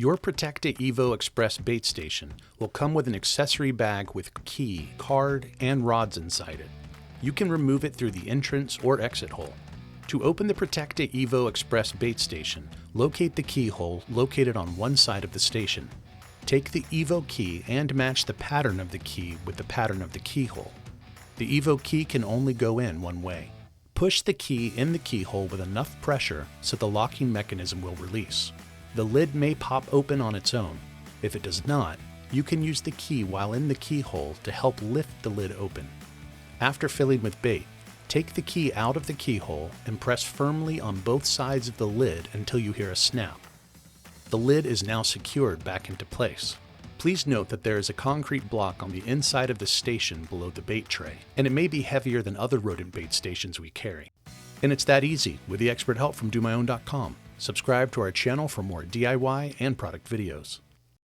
Your Protecta EVO Express bait station will come with an accessory bag with key, card, and rods inside it. You can remove it through the entrance or exit hole. To open the Protecta EVO Express bait station, locate the keyhole located on one side of the station. Take the EVO key and match the pattern of the key with the pattern of the keyhole. The EVO key can only go in one way. Push the key in the keyhole with enough pressure so the locking mechanism will release. The lid may pop open on its own. If it does not, you can use the key while in the keyhole to help lift the lid open. After filling with bait, take the key out of the keyhole and press firmly on both sides of the lid until you hear a snap. The lid is now secured back into place. Please note that there is a concrete block on the inside of the station below the bait tray, and it may be heavier than other rodent bait stations we carry. And it's that easy with the expert help from DoMyOwn.com. Subscribe to our channel for more DIY and product videos.